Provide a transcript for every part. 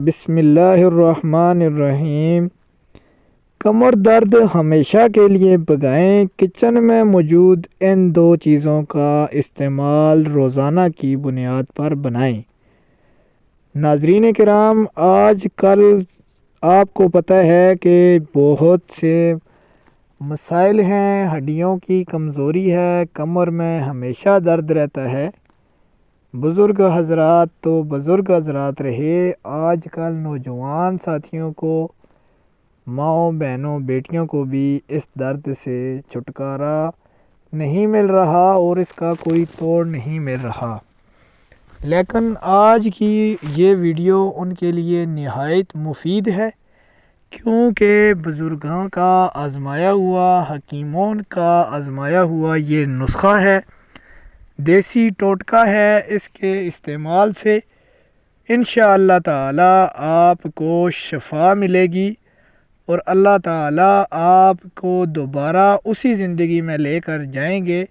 بسم اللہ الرحمن الرحیم۔ کمر درد ہمیشہ کے لیے بھگائیں۔ کچن میں موجود ان دو چیزوں کا استعمال روزانہ کی بنیاد پر بنائیں۔ ناظرین کرام، آج کل آپ کو پتہ ہے کہ بہت سے مسائل ہیں، ہڈیوں کی کمزوری ہے، کمر میں ہمیشہ درد رہتا ہے۔ بزرگ حضرات تو بزرگ حضرات رہے، آج کل نوجوان ساتھیوں کو، ماؤں بہنوں بیٹیوں کو بھی اس درد سے چھٹکارا نہیں مل رہا اور اس کا کوئی توڑ نہیں مل رہا۔ لیکن آج کی یہ ویڈیو ان کے لیے نہایت مفید ہے، کیونکہ بزرگوں کا آزمایا ہوا، حکیموں کا آزمایا ہوا یہ نسخہ ہے، دیسی ٹوٹکا ہے۔ اس کے استعمال سے انشاءاللہ تعالی آپ کو شفا ملے گی اور اللہ تعالی آپ کو دوبارہ اسی زندگی میں لے کر جائیں گے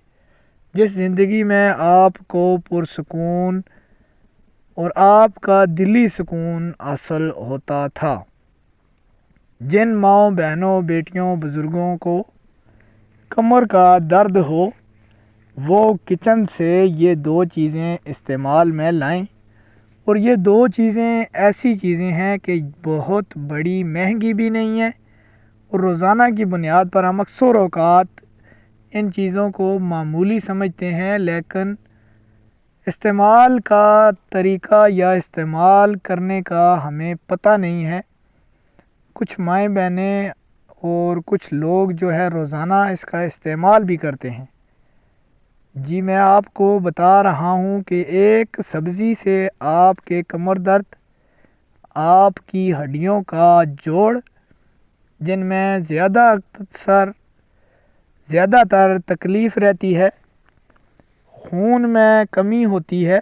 جس زندگی میں آپ کو پرسکون اور آپ کا دلی سکون حاصل ہوتا تھا۔ جن ماؤں بہنوں بیٹیوں بزرگوں کو کمر کا درد ہو، وہ کچن سے یہ دو چیزیں استعمال میں لائیں، اور یہ دو چیزیں ایسی چیزیں ہیں کہ بہت بڑی مہنگی بھی نہیں ہیں، اور روزانہ کی بنیاد پر ہم اکثر اوقات ان چیزوں کو معمولی سمجھتے ہیں، لیکن استعمال کا طریقہ یا استعمال کرنے کا ہمیں پتہ نہیں ہے۔ کچھ مائیں بہنیں اور کچھ لوگ جو ہے روزانہ اس کا استعمال بھی کرتے ہیں۔ جی میں آپ کو بتا رہا ہوں کہ ایک سبزی سے آپ کے کمر درد، آپ کی ہڈیوں کا جوڑ جن میں زیادہ تر تکلیف رہتی ہے، خون میں کمی ہوتی ہے،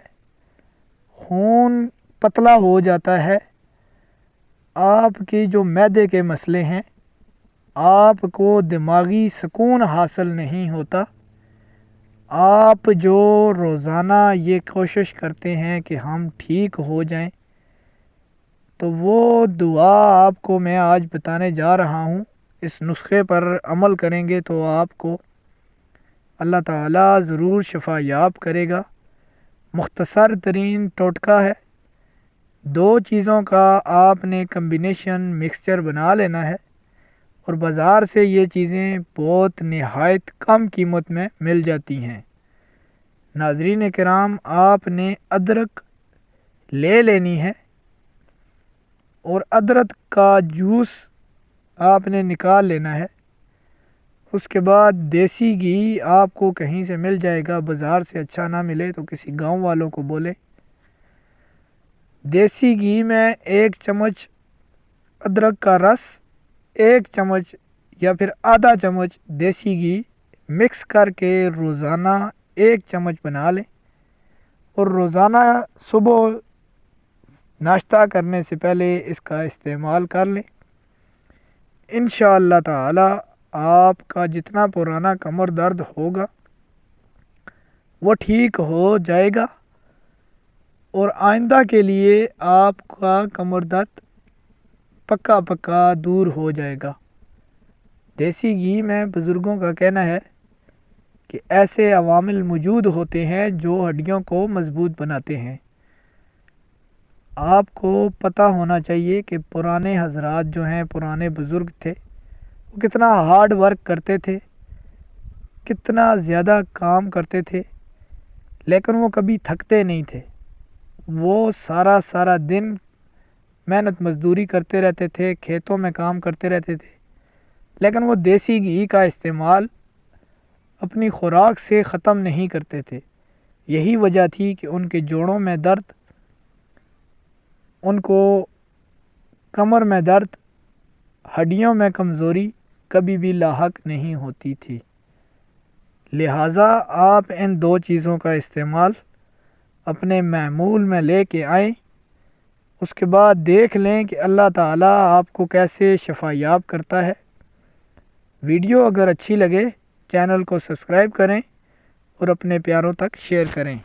خون پتلا ہو جاتا ہے، آپ کی جو معدے کے مسئلے ہیں، آپ کو دماغی سکون حاصل نہیں ہوتا، آپ جو روزانہ یہ کوشش کرتے ہیں کہ ہم ٹھیک ہو جائیں، تو وہ دعا آپ کو میں آج بتانے جا رہا ہوں۔ اس نسخے پر عمل کریں گے تو آپ کو اللہ تعالیٰ ضرور شفا یاب کرے گا۔ مختصر ترین ٹوٹکا ہے، دو چیزوں کا آپ نے کمبینیشن مکسچر بنا لینا ہے، اور بازار سے یہ چیزیں بہت نہایت کم قیمت میں مل جاتی ہیں۔ ناظرین کرام، آپ نے ادرک لے لینی ہے، اور ادرک کا جوس آپ نے نکال لینا ہے۔ اس کے بعد دیسی گھی آپ کو کہیں سے مل جائے گا، بازار سے اچھا نہ ملے تو کسی گاؤں والوں کو بولے۔ دیسی گھی میں 1 چمچ ادرک کا رس، 1 چمچ یا پھر آدھا چمچ دیسی گھی مکس کر کے روزانہ 1 چمچ بنا لیں، اور روزانہ صبح ناشتہ کرنے سے پہلے اس کا استعمال کر لیں۔ انشاءاللہ تعالی آپ کا جتنا پرانا کمر درد ہوگا وہ ٹھیک ہو جائے گا، اور آئندہ کے لیے آپ کا کمر درد پکا دور ہو جائے گا۔ دیسی گھی میں بزرگوں کا کہنا ہے کہ ایسے عوامل موجود ہوتے ہیں جو ہڈیوں کو مضبوط بناتے ہیں۔ آپ کو پتہ ہونا چاہیے کہ پرانے حضرات جو ہیں، پرانے بزرگ تھے، وہ کتنا ہارڈ ورک کرتے تھے، کتنا زیادہ کام کرتے تھے، لیکن وہ کبھی تھکتے نہیں تھے۔ وہ سارا دن محنت مزدوری کرتے رہتے تھے، کھیتوں میں کام کرتے رہتے تھے، لیکن وہ دیسی گھی کا استعمال اپنی خوراک سے ختم نہیں کرتے تھے۔ یہی وجہ تھی کہ ان کے جوڑوں میں درد، ان کو کمر میں درد، ہڈیوں میں کمزوری کبھی بھی لاحق نہیں ہوتی تھی۔ لہٰذا آپ ان دو چیزوں کا استعمال اپنے معمول میں لے کے آئیں، اس کے بعد دیکھ لیں کہ اللہ تعالیٰ آپ کو کیسے شفا یاب کرتا ہے۔ ویڈیو اگر اچھی لگے چینل کو سبسکرائب کریں اور اپنے پیاروں تک شیئر کریں۔